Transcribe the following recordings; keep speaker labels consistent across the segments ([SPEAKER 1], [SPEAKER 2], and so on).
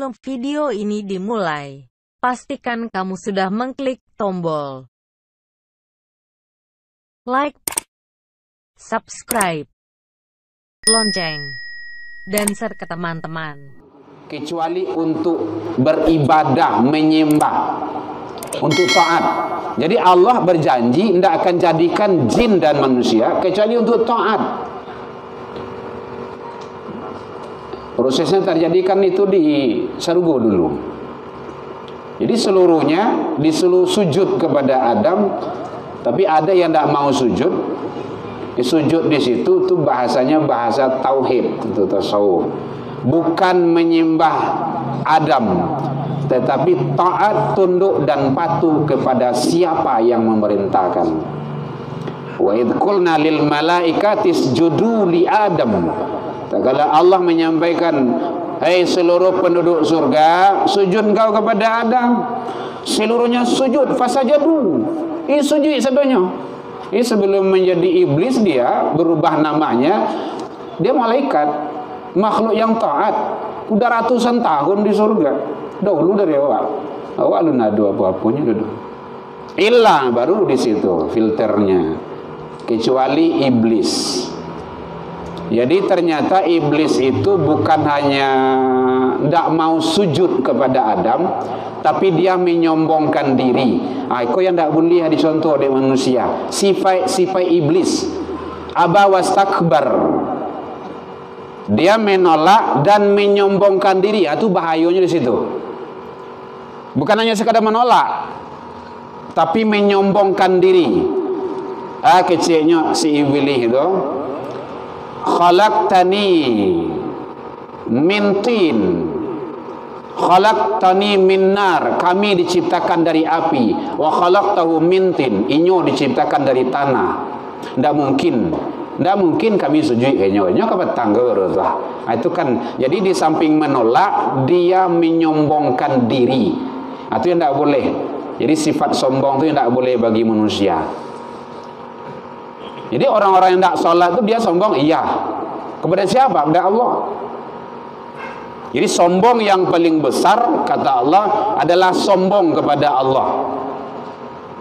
[SPEAKER 1] Sebelum video ini dimulai, pastikan kamu sudah mengklik tombol like, subscribe, lonceng, dan share ke teman-teman.
[SPEAKER 2] Kecuali untuk beribadah, menyembah, untuk taat. Jadi Allah berjanji tidak akan jadikan jin dan manusia kecuali untuk taat. Prosesnya terjadikan itu di Sarugo dulu. Jadi seluruhnya disuruh sujud kepada Adam, tapi ada yang tidak mau sujud. Sujud di situ tuh bahasanya bahasa tauhid, itu tasawuf. Bukan menyembah Adam, tetapi taat, tunduk dan patuh kepada siapa yang memerintahkan. Wa idh qulna lil malaikati isjudu li Adam. Kalau Allah menyampaikan, "Hei seluruh penduduk surga, sujud kau kepada Adam." Seluruhnya sujud, fasajadu. Sujud sebenarnya. Sebelum menjadi iblis dia berubah namanya, dia malaikat, makhluk yang taat. Udah ratusan tahun di surga. Dahulu dari awal. Awal lu nadu apa-apanya dulu. Ilah baru di situ filternya. Kecuali iblis. Jadi ternyata iblis itu bukan hanya tidak mau sujud kepada Adam, tapi dia menyombongkan diri. Itu yang tidak boleh dicontoh oleh manusia. Sifat iblis. Aba wastakbar. Dia menolak dan menyombongkan diri. Itu bahayanya di situ. Bukan hanya sekadar menolak, tapi menyombongkan diri. Kecilnya si iblis itu. Khalaqtani min tin, khalaqtani min nar. Kami diciptakan dari api. Wa khalaqtahu min tin. Inyo diciptakan dari tanah. Tidak mungkin kami sujud inyo ke tangga. Itu kan. Jadi di samping menolak, dia menyombongkan diri. Itu yang tidak boleh. Jadi sifat sombong itu yang tidak boleh bagi manusia. Jadi orang-orang yang tidak sholat itu dia sombong, iya. Kepada siapa? Kepada Allah. Jadi sombong yang paling besar, kata Allah, adalah sombong kepada Allah.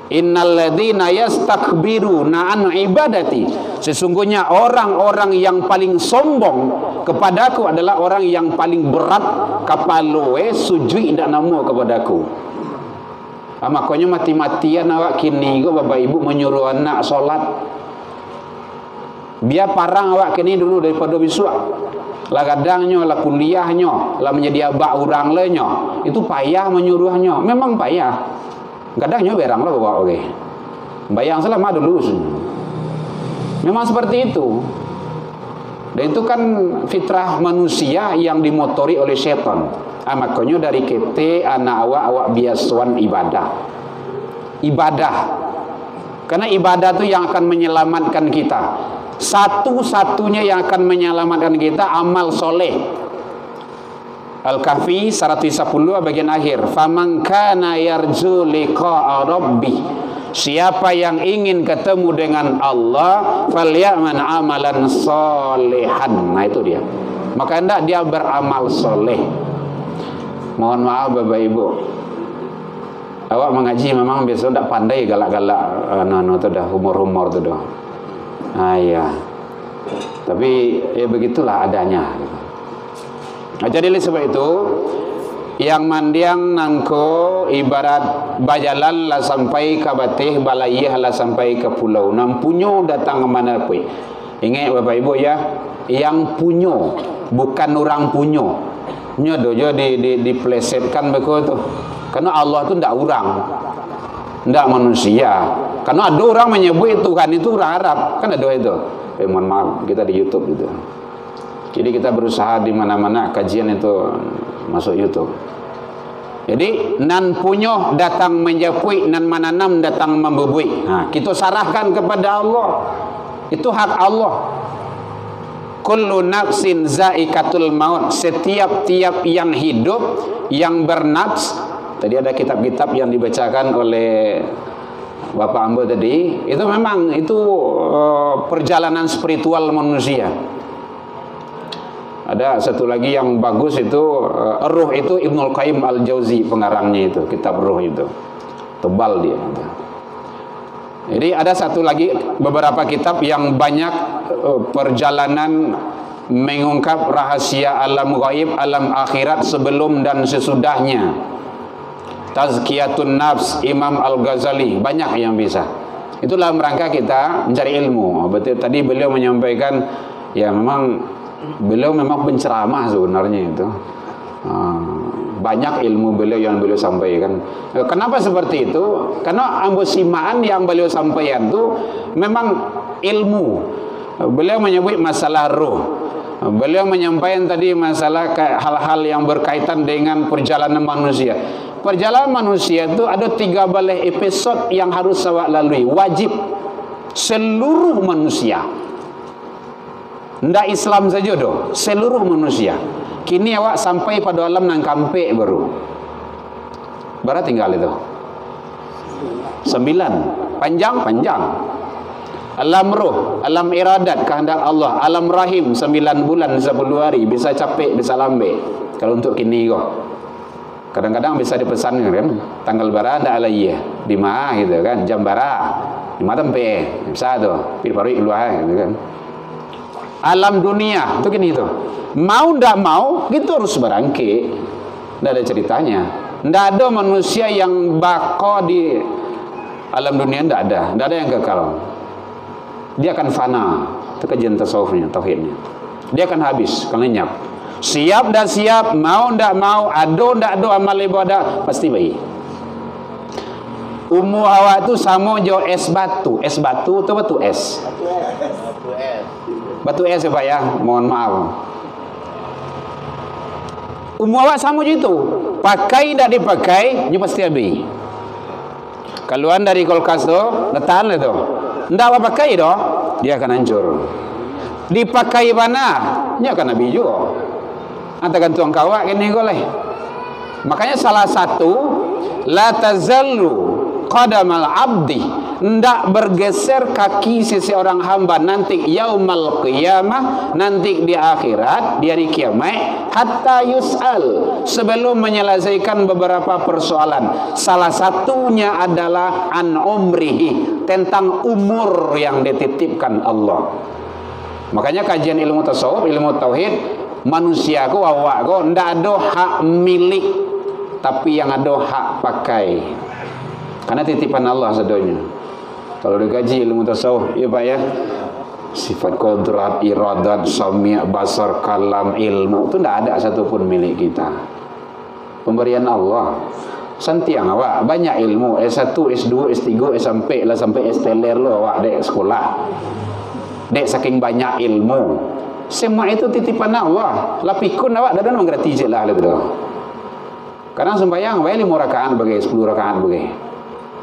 [SPEAKER 2] Innalladzina yastakbiruna an ibadati. Sesungguhnya orang-orang yang paling sombong kepadaku adalah orang yang paling berat kapaloe sujud dan namo kepadaku. Makanya mati-matian awak kini bapak ibu menyuruh anak sholat. Biar parang awak kini dulu daripada besok. Lah kadangnya, lah kuliahnya, lah menjadi abak orang lainnya. Itu payah menyuruhnya. Memang payah. Kadangnya berang lah bawa oke. Bayang selama dulu. Memang seperti itu. Dan itu kan fitrah manusia yang dimotori oleh setan. Makanya dari kete anak awak biasuan ibadah. Ibadah. Karena ibadah itu yang akan menyelamatkan kita. Satu-satunya yang akan menyelamatkan kita amal soleh. Al-Kahfi 110 bagian akhir. Faman kana yarju liqa'a rabbih. Siapa yang ingin ketemu dengan Allah, falyaman amalan solehan. Nah itu dia. Maka hendak dia beramal soleh. Mohon maaf Bapak Ibu. Awak mengaji memang biasa tidak pandai galak-galak itu dah humor-humor itu dah. Iya. Tapi ya begitulah adanya. Jadi sebab itu yang mandiang nangko ibarat bajalan lah sampai ke batih, balayah lah sampai ke pulau. Nampunyo datang ke mana pun. Ingat Bapak Ibu ya, yang punyo bukan orang punyo. Nyo dojo diplesetkan begitu. Karena Allah itu tidak orang. Tidak manusia. Karena ada orang menyebut Tuhan itu orang Arab. Kan ada itu. Mohon maaf, kita di YouTube gitu. Jadi kita berusaha di mana-mana kajian itu masuk YouTube. Jadi nan punyo datang menjapui, nan mananam datang membubui. Nah, kita sarahkan kepada Allah. Itu hak Allah. Kullu nafsin zaikatul maut. Setiap-tiap yang hidup, yang bernafs. Tadi ada kitab-kitab yang dibacakan oleh Bapak Ambo tadi, itu memang itu perjalanan spiritual manusia. Ada satu lagi yang bagus itu Ruh itu Ibnul Qayyim Al-Jauzi pengarangnya itu, kitab Ruh itu. Tebal dia. Jadi ada satu lagi beberapa kitab yang banyak perjalanan mengungkap rahasia alam gaib, alam akhirat sebelum dan sesudahnya. Tazkiyatun Nafs Imam Al-Ghazali, banyak yang bisa. Itulah rangka kita mencari ilmu. Betul tadi beliau menyampaikan, ya memang beliau memang penceramah sebenarnya itu. Banyak ilmu beliau yang beliau sampaikan. Kenapa seperti itu? Karena ambosimaan yang beliau sampaikan itu memang ilmu. Beliau menyebut masalah ruh. Beliau menyampaikan tadi masalah hal-hal yang berkaitan dengan perjalanan manusia. Perjalanan manusia itu ada 3 balai episod yang harus awak lalui, wajib seluruh manusia. Ndak Islam saja doh, seluruh manusia. Kini awak sampai pada alam nang kampe baru. Barat tinggal itu 9. Panjang. Alam roh, alam iradat, kehendak Allah. Alam rahim 9 bulan 10 hari. Bisa capek, bisa lambe. Kalau untuk kini kok. Kadang-kadang bisa dipesan kan, tanggal bara ndak alaiya, di mana gitu kan, jam bara, di mana tempe, bisa tuh, pilih keluar gitu kan. Alam dunia itu kini itu. Mau ndak mau, gitu harus berangke. Ndak ada ceritanya. Ndak ada manusia yang bako di alam dunia, ndak ada yang kekal. Dia akan fana. Itu kajian tasawufnya, tauhidnya. Dia akan habis, akan lenyap. Siap dan siap, mau ndak mau, ado ndak ado amal ibadah pasti baik. Umur awak tu sama jo es batu. Es batu tu batu es. Batu es ya Pak ya, mohon maaf. Umur awak sama je itu. Pakai ndak dipakai, dia pasti habis. Keluar dari kulkas tu, letak le tu. Ndak awak pakai doh, dia akan hancur. Dipakai mana? Dia akan habis juga. Tergantung kawak ini boleh. Makanya salah satu la tazallu qadamal abdi, ndak bergeser kaki seseorang hamba nanti yaumal qiyamah, nanti di akhirat, di hari kiamat, hatta yus'al, sebelum menyelesaikan beberapa persoalan. Salah satunya adalah an umrihi, tentang umur yang dititipkan Allah. Makanya kajian ilmu tasawuf, ilmu tauhid, manusia ku awak ku ndak ada hak milik, tapi yang ada hak pakai. Karena titipan Allah sedonya. Kalau dikaji ilmu tasawuf, ya Pak ya, sifat kodrat, iradat, sami', basar, kalam, ilmu itu ndak ada satupun milik kita. Pemberian Allah. Santiang awak banyak ilmu, S1, S2, S3, SMP lah sampai S-teler lo awak dek sekolah. Dek saking banyak ilmu. Semua itu titipan Allah. Lapikun awak dan mengerti je lah itu. Kadang sembahyang bayar 5 rakaat bagai 10 rakaat bagai.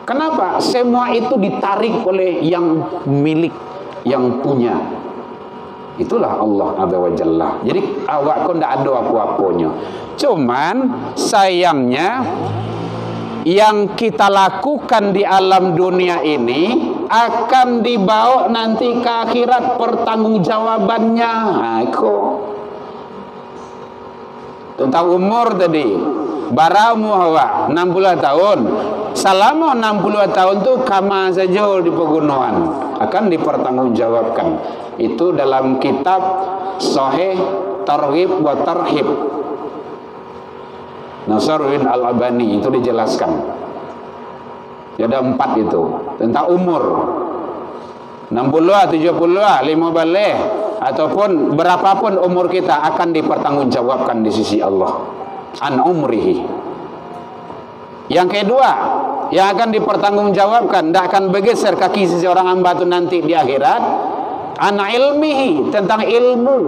[SPEAKER 2] Kenapa? Semua itu ditarik oleh yang milik, yang punya. Itulah Allah Azza wa Jalla. Jadi awak kau ndak ada apa-apanya. Cuman sayangnya yang kita lakukan di alam dunia ini akan dibawa nanti ke akhirat pertanggungjawabannya. Tentang umur tadi, baramu hawa 60 tahun. Selama 60 tahun tu kama saja di pegunungan akan dipertanggungjawabkan. Itu dalam kitab Sahih Targhib wa Tarhib, Nasruddin Al-Albani itu dijelaskan. Ada 4 itu tentang umur 60, 70, 50 ataupun berapapun umur kita akan dipertanggungjawabkan di sisi Allah. An umrihi. Yang kedua, yang akan dipertanggungjawabkan, tidak akan bergeser kaki seseorang hamba itu nanti di akhirat, an ilmihi, tentang ilmu.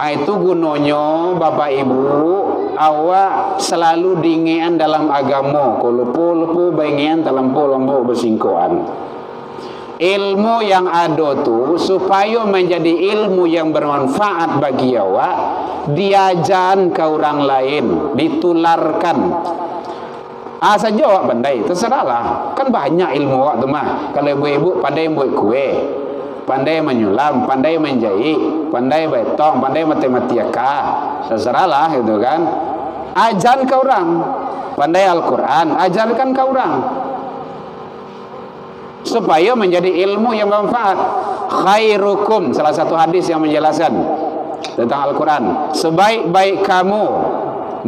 [SPEAKER 2] Itu gunanya Bapak Ibu awak selalu dingian dalam agama. Lupu baingian dalam lampu bersingkuan. Ilmu yang ada tu supaya menjadi ilmu yang bermanfaat bagi awak, diajarkan ke orang lain, ditularkan. Saja awak pandai, terserahlah. Kan banyak ilmu awak tu mah. Kalau ibu-ibu pandai buat kue, pandai menyulam, pandai menjahit, pandai betong, pandai matematika, terserahlah gitu kan. Ajar ke orang, pandai Al-Quran, ajarkan ke orang supaya menjadi ilmu yang bermanfaat. Khairukum, salah satu hadis yang menjelaskan tentang Al-Quran, sebaik-baik kamu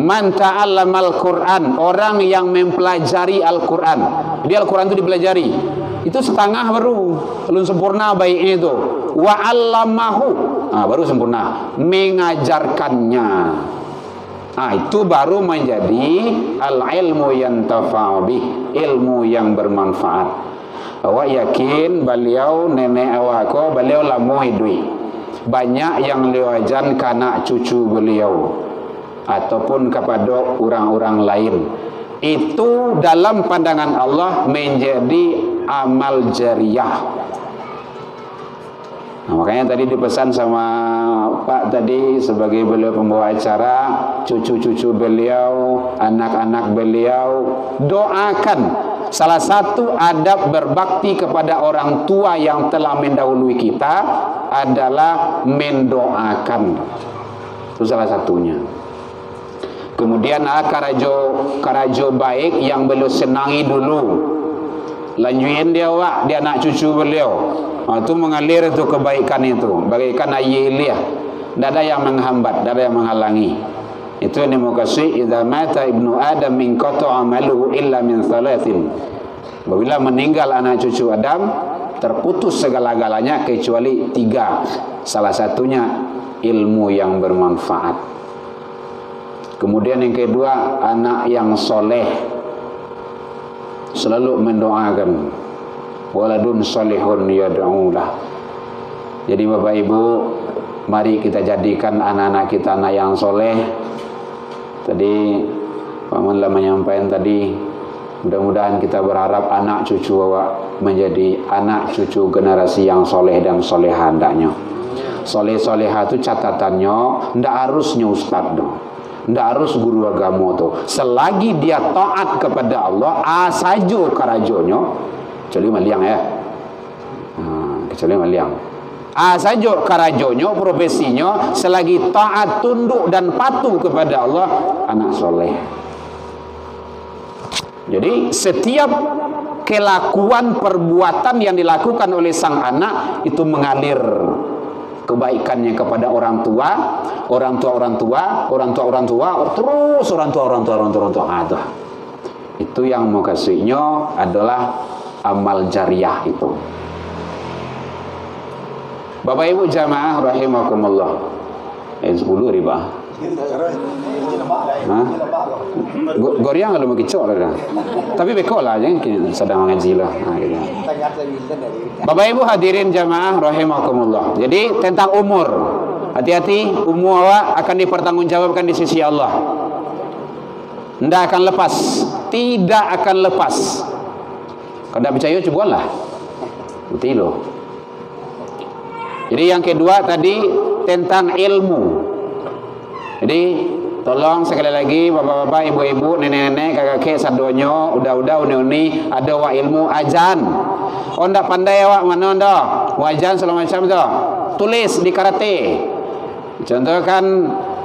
[SPEAKER 2] man ta'allamal Quran, orang yang mempelajari Al-Quran. Jadi Al-Quran itu dipelajari, itu setengah baru belum sempurna baiknya itu. Wa 'allamahu, baru sempurna, mengajarkannya. Itu baru menjadi al-ilmu yantafa'u bih, ilmu yang bermanfaat. Awak yakin beliau nenek awak ko beliau lama hidup. Banyak yang beliau ajar ke anak cucu beliau ataupun kepada orang-orang lain. Itu dalam pandangan Allah menjadi amal jariyah. Makanya tadi dipesan sama Pak tadi sebagai beliau pembawa acara, cucu-cucu beliau, anak-anak beliau, doakan. Salah satu adab berbakti kepada orang tua yang telah mendahului kita adalah mendoakan. Itu salah satunya. Kemudian karajo baik yang beliau senangi dulu, lanjutin dia wak, dia anak cucu beliau. Itu mengalir itu kebaikan itu, bagaikan air liah. Tidak ada yang menghambat, tidak ada yang menghalangi. Itu yang dimukasi, idza mata ibnu Adam min qata'a amaluhu illa min thalathin. Apabila meninggal anak cucu Adam, terputus segala-galanya kecuali 3. Salah satunya ilmu yang bermanfaat. Kemudian yang kedua, anak yang soleh, selalu mendoakan. Waladun solehun yad'ulah. Jadi Bapak Ibu, mari kita jadikan anak-anak kita anak yang soleh. Tadi Pak Manla menyampaikan tadi, mudah-mudahan kita berharap anak cucu awak menjadi anak cucu generasi yang soleh dan soleha. Hendaknya soleh-soleha itu catatannya ndak harusnya ustaz dong, ndak harus guru agama tuh. Selagi dia taat kepada Allah, asajo karajonyo, kecuali maliang ya, kecuali maliang. Saja karajonyo, profesinya, selagi taat, tunduk dan patuh kepada Allah, anak soleh. Jadi setiap kelakuan perbuatan yang dilakukan oleh sang anak itu mengalir kebaikannya kepada orang tua, terus orang tua. Itu yang mau kasihnya adalah amal jariah itu. Bapak Ibu jamaah rahimakumullah. 10 riba. Goriang kalau mau kicok lah. Tapi bekol lah yang sedang mengaji lah. Bapak Ibu hadirin jamaah rahimakumullah. Jadi tentang umur, hati-hati, umur awak akan dipertanggungjawabkan di sisi Allah. Tidak akan lepas, tidak akan lepas. Kalau tidak percaya cobalah. Betul loh. Jadi yang kedua tadi tentang ilmu. Jadi tolong sekali lagi bapak-bapak, ibu-ibu, nenek-nenek, kakek-kakek, sadonyo, udah-udah, uni-uni, ada wa ilmu ajan. Oh ndak pandai awak mana ndak? Wajan segala macam tu. Tulis di karate. Contoh kan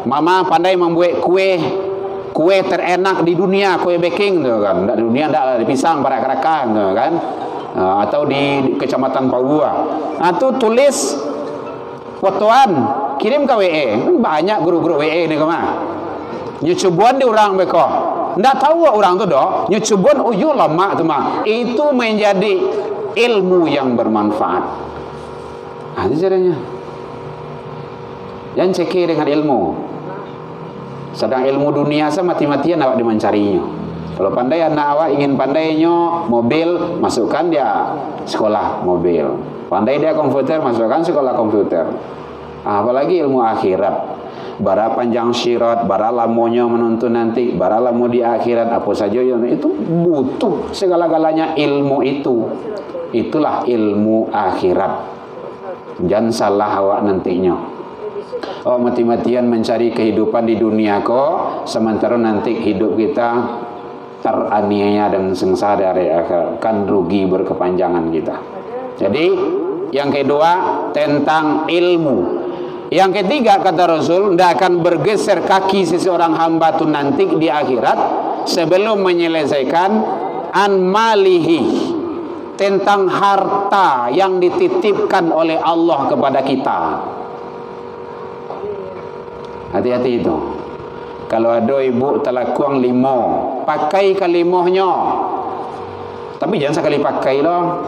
[SPEAKER 2] mama pandai membuat kue terenak di dunia, kue baking tu kan. Di dunia ndak di pisang parak-karakan tu kan. Atau di kecamatan Papua. Tu tulis fotoan, kirim ke WA. Banyak guru-guru WA ni kemana? Nyucubuan di orang mereka. Ndak tahu orang tu dah. Nyucubuan lama tu mah. Itu menjadi ilmu yang bermanfaat. Itu caranya. Jangan cekir dengan ilmu. Sedang ilmu dunia sama mati-matian awak dimencarinya. Kalau pandai anak awak ingin pandainya mobil, masukkan dia sekolah mobil. Pandai dia komputer, masukkan sekolah komputer. Apalagi ilmu akhirat. Bara panjang syirat, bara lamonya menuntun nanti, bara lamo di akhirat, apa saja yang itu butuh segala-galanya ilmu itu. Itulah ilmu akhirat. Jangan salah awak nantinya. Oh mati-matian mencari kehidupan di dunia kok, sementara nanti hidup kita teraniaya dan sengsara dari akhirat, kan rugi berkepanjangan kita. Jadi Yang kedua tentang ilmu. Yang ketiga kata Rasul, tidak akan bergeser kaki seseorang hamba itu nanti di akhirat sebelum menyelesaikan an malihi, tentang harta yang dititipkan oleh Allah kepada kita. Hati-hati itu. Kalau ada ibu talakuang limo, pakai kalimohnya. Tapi jangan sekali pakai loh.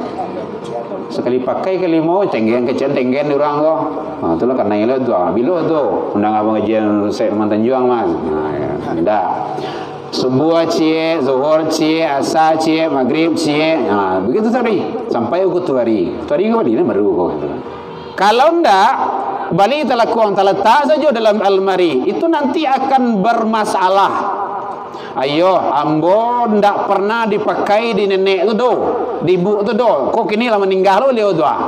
[SPEAKER 2] Sekali pakai kalimo, tenggen kecil tenggen orang loh. Nah, itulah karena itu tuh. Bilo tuh undang abang kajian saya mantan juang mas. Nah, ya. Tidak. Subuh cie, zuhur cie, asar cie, maghrib cie. Nah, begitu tadi sampai ukut hari. Hari kau ini baru kau. Kalau ndak balik talakuang terletak saja dalam almari, itu nanti akan bermasalah. Ayo, ambo ndak pernah dipakai di nenek tu do, di ibu tu do. Kok kini lah meninggal lo leo tu ah.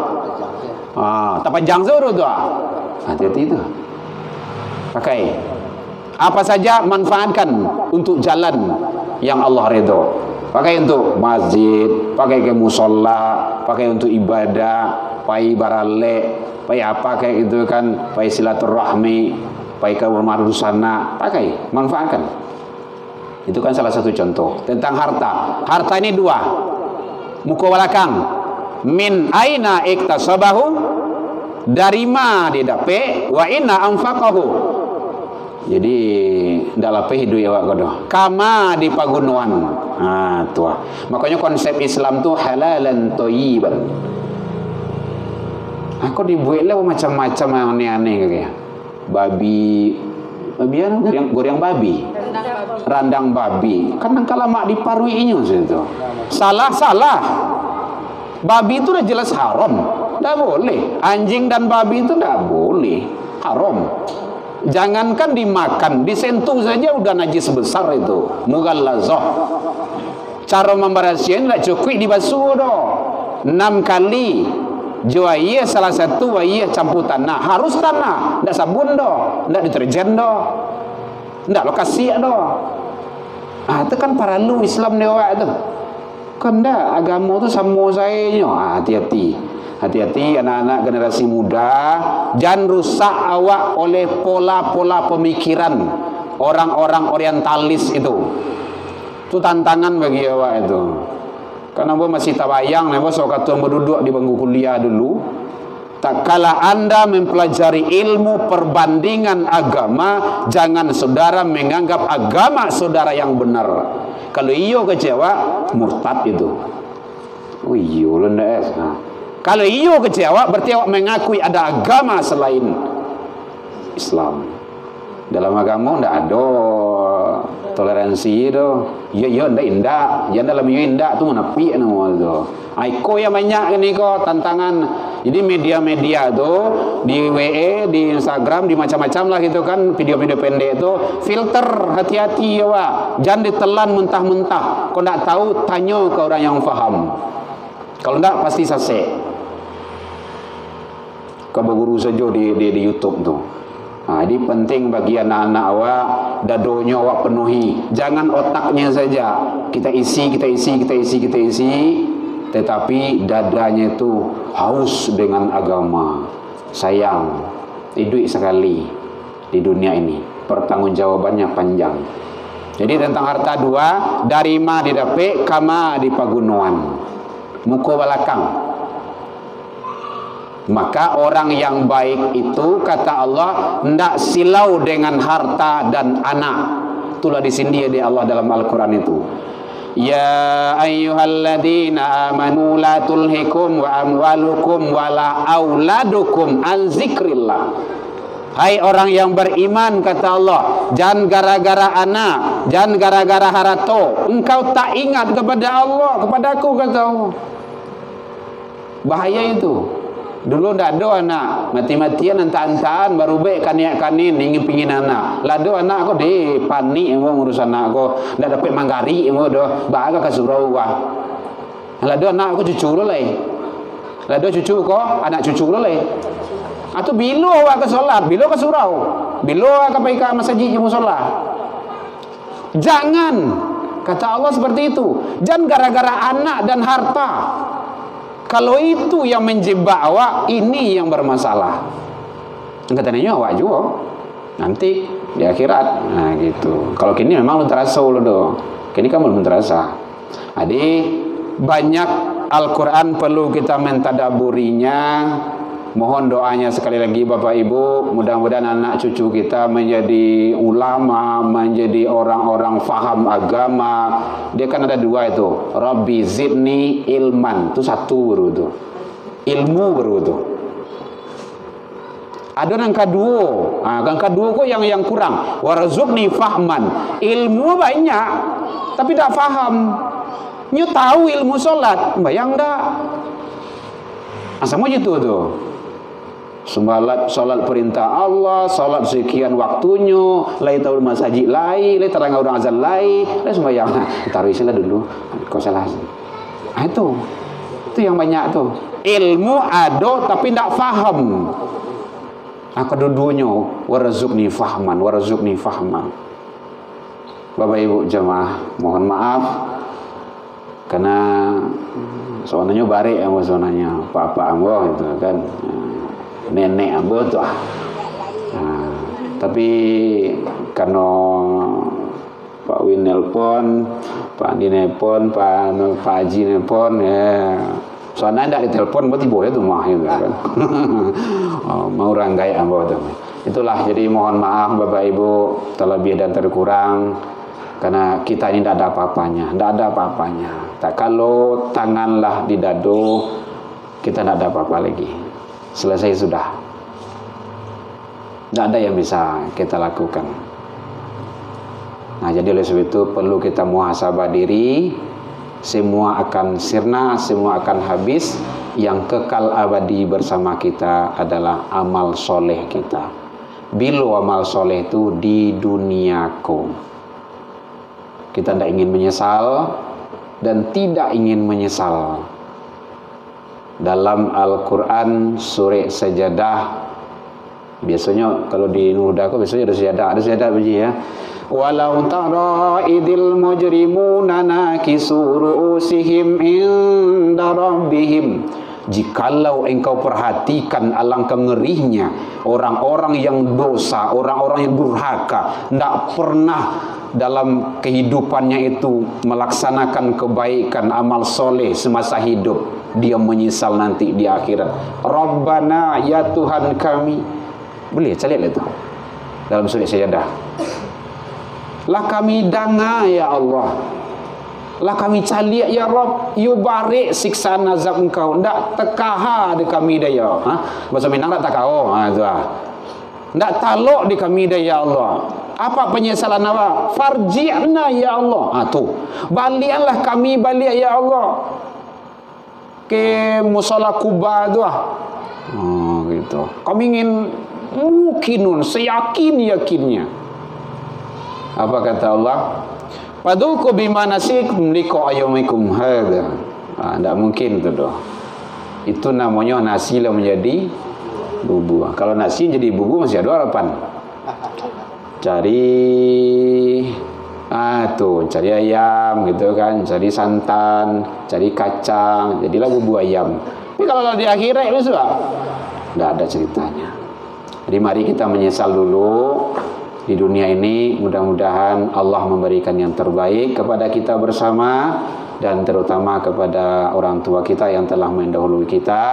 [SPEAKER 2] Tapajang suruh tu ah. Hati-hati tu. Pakai. Apa saja manfaatkan untuk jalan yang Allah redha. Pakai untuk masjid, pakai ke musola, pakai untuk ibadah, pakai barale, pakai apa kayak gitu kan, pakai silaturahmi, pakai ke rumah rusana, pakai, manfaatkan. Itu kan salah satu contoh. Tentang harta. Harta ini dua. Muka belakang. Min aina iktasabahu, dari ma dia dapat, wa inna anfaqahu. Jadi dalam hidup awak kodoh. Kama di pagunuan. Ah tuah. Makanya konsep Islam tu halalan thayyiban. Aku dibuatlah macam-macam yang aneh-aneh kayak. Babi goreng babi. Randang babi. Kadang kala mak diparuinya situ. Salah. Babi itu udah jelas haram. Tidak boleh. Anjing dan babi itu tidak boleh. Haram. Jangankan dimakan, disentuh saja udah najis besar itu. Mughallazah. Cara memberasihin tidak cukup dibasuh doh. 6 kali. Jawaiya salah satu waiya campur tanah. Harus tanah, tidak sabun doh, tidak deterjen doh, tidak lokasi doh. Itu kan paralu Islam dewa itu. Kan dah agama tu sama saya. Hati-hati. Hati-hati anak-anak generasi muda, jangan rusak awak oleh pola-pola pemikiran orang-orang orientalis itu. Itu tantangan bagi awak itu. Karena awak masih tabayang, awak so kata berduduk di bangku kuliah dulu. Tak kala anda mempelajari ilmu perbandingan agama, jangan saudara menganggap agama saudara yang benar. Kalau iyo kecewa, murtad itu. Oh iyo lenda es. Kalau iyo kecewa, berarti awak mengakui ada agama selain Islam. Dalam agama tidak ada toleransi itu. Ya indah. Yang dalam ya indah tu menepi nama itu. Aiko yang banyak ini kok tantangan. Jadi media-media tu di WA, di Instagram, di macam-macam lah gitu kan, video-video pendek itu filter, hati-hati ya wak. Jangan ditelan mentah-mentah. Kau tidak tahu, tanya ke orang yang faham. Kalau tidak pasti sasek. Kau berguru saja di YouTube tu. Jadi penting bagi anak-anak awak, dadonya awak penuhi. Jangan otaknya saja. Kita isi. Tetapi dadanya itu haus dengan agama. Sayang, hidup sekali di dunia ini. Pertanggungjawabannya panjang. Jadi tentang harta dua, dari ma didapat, kama di pagunuan. Muka belakang. Maka orang yang baik itu kata Allah tidak silau dengan harta dan anak. Itulah disindir di Allah dalam Al-Quran itu. Ya ayyuhalladzina amanu la tulhikum wa amwalukum wa la auladukum an zikrillah. Hai orang yang beriman kata Allah, jangan gara-gara anak, jangan gara-gara harta engkau tak ingat kepada Allah, kepada aku kata Allah. Bahaya itu. Dulu ndak ada anak, mati-matian antaan baru baik kaniak-kanin ingin pingin anak. Lado anak aku deh panik mau ngurus anak aku, ndak dapat manggari mau dah baga ke surau wah. Lado anak aku cucu lo leh. Lado cucu ko anak cucu lo leh. Atau bilo awak ke solat, bilo ke surau, bilo awak ke pergi ke masjid yang musola. Jangan, kata Allah seperti itu. Jangan gara-gara anak dan harta. Kalau itu yang menjebak awak, ini yang bermasalah. Katanya awak juga nanti di akhirat. Nah gitu. Kalau kini memang lu terasa loh. Kini kan belum terasa. Jadi banyak Al-Quran perlu kita mentadaburinya. Mohon doanya sekali lagi Bapak Ibu, mudah-mudahan anak cucu kita menjadi ulama, menjadi orang-orang faham agama. Dia kan ada dua itu, Rabbi zidni ilman, itu satu baru itu, ilmu baru itu. Ada yang kedua, yang kedua kok yang kurang, warzuqni fahman, ilmu banyak tapi tak faham. Nyu tahu ilmu solat, bayang dah. Sama gitu tuh. Solat perintah Allah, solat sekian waktunya, lai tahu masjid lai, lai terang orang azan lai, lai sembahyang. Taruh isilah dulu. Kau salah. Itu yang banyak tuh. Ilmu ada tapi tak faham. Kedua-duanya warzuqni fahman, warzuqni fahman. Bapak Ibu jemaah, mohon maaf karena soalnya barik yang soalnya papa ambo gitu kan. Nenek ambo tuh tapi karena Pak Win nelpon, Pak Andi nelpon, Pak Haji nelpon ya. Soalnya tidak ditelepon buat ibu ya tuh mah gitu kan. Mau ranggai ambo tuh. Itulah, jadi mohon maaf Bapak Ibu terlebih dan terkurang karena kita ini tidak ada apa-apanya, tidak ada apa-apanya. Tak kalau tanganlah di dado kita tidak ada apa-apa lagi. Selesai sudah. Tidak ada yang bisa kita lakukan. Nah, jadi oleh sebab itu perlu kita muhasabah diri. Semua akan sirna, semua akan habis. Yang kekal abadi bersama kita adalah amal soleh kita. Bila amal soleh itu di duniaku. Kita tidak ingin menyesal dan tidak ingin menyesal. Dalam Al-Quran surah Sajadah, biasanya kalau di Nurdaku biasanya ada sajadah begini ya. Walau tara idil mujrimuna nakisu ru'usihim inda rabbihim. Jikalau engkau perhatikan alangkah ngerinya orang-orang yang dosa, orang-orang yang durhaka, tidak pernah dalam kehidupannya itu melaksanakan kebaikan, amal soleh semasa hidup. Dia menyesal nanti di akhirat. Rabbana, ya Tuhan kami. Boleh cari itu dalam surah Sajadah. Lah kami danga ya Allah, lah kami caliak ya Rabb, you barik siksaan azab engkau, ndak tekaha di kami daya. Bahasa Minang ndak takao, itu ndak talok di kami daya Allah. Apa penyesalan apa? Farji'na ya Allah. Tuh, balianlah kami balik ya Allah ke musola Kuba tu gitu. Kami ingin mungkinun, seyakin-yakinnya. Apa kata Allah? Paduku bima nasikum liqa ayyamikum hadza. Tidak mungkin itu doh. Itu namanya nasi lah menjadi bubu. Kalau nasi jadi bubu masih ada harapan. Cari cari ayam gitu kan, cari santan, cari kacang, jadilah bumbu ayam. Tapi kalau di akhirat itu sudah tidak ada ceritanya. Jadi mari kita menyesal dulu di dunia ini. Mudah-mudahan Allah memberikan yang terbaik kepada kita bersama, dan terutama kepada orang tua kita yang telah mendahului kita.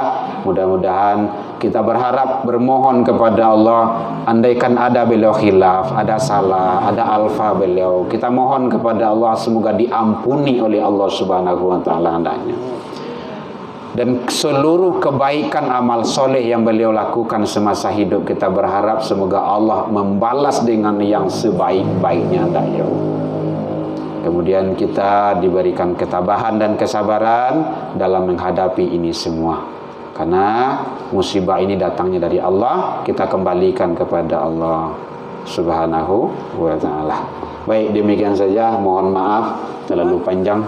[SPEAKER 2] Mudah-mudahan kita berharap, bermohon kepada Allah, andaikan ada beliau khilaf, ada salah, ada alfa beliau, kita mohon kepada Allah semoga diampuni oleh Allah Subhanahu wa taala hendaknya. Dan seluruh kebaikan amal soleh yang beliau lakukan semasa hidup, kita berharap semoga Allah membalas dengan yang sebaik-baiknya hendaknya. Kemudian kita diberikan ketabahan dan kesabaran dalam menghadapi ini semua. Karena musibah ini datangnya dari Allah, kita kembalikan kepada Allah Subhanahu wa ta'ala. Baik, demikian saja. Mohon maaf terlalu panjang.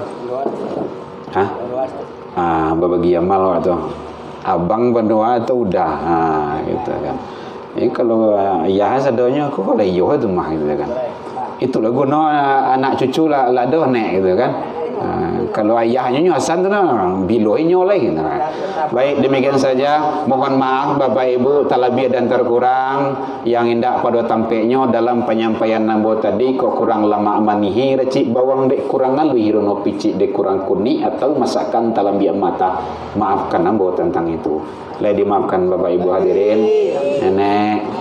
[SPEAKER 2] Berbagi amal waktu abang berdoa atau udah gitu kan. Ini kalau ayah sadonya aku kalau iyo itu mah gitu kan. Itulah guna anak cucu lah dah nek gitu kan. Kalau ayahnya Hasan tu biloinya lagi. Baik, demikian saja. Mohon maaf Bapak Ibu talabiyah dan terkurang yang indak pada tampaknya dalam penyampaian nambo tadi kok kurang lama manihi recik bawang dek kurang ngalu hirono picik dek kurang kuning atau masakan talabiyah mata. Maafkan nambo tentang itu. Dimaafkan Bapak Ibu hadirin. Nenek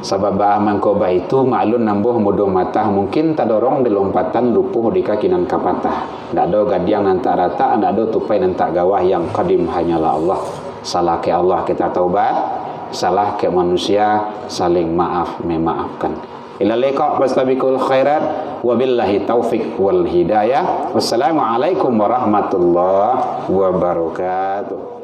[SPEAKER 2] sababah mangkobah itu maklun nambuh mudah matah mungkin tak dorong di lompatan lupuh di kakinan kapatah tak ada gadiang nantak rata tak ada tupai nantak gawah yang qadim hanyalah Allah. Salah ke Allah kita taubat, salah ke manusia saling maaf memaafkan. Ila liqa wastabiqul khairat wabillahi taufik wal hidayah. Wassalamualaikum warahmatullahi wabarakatuh.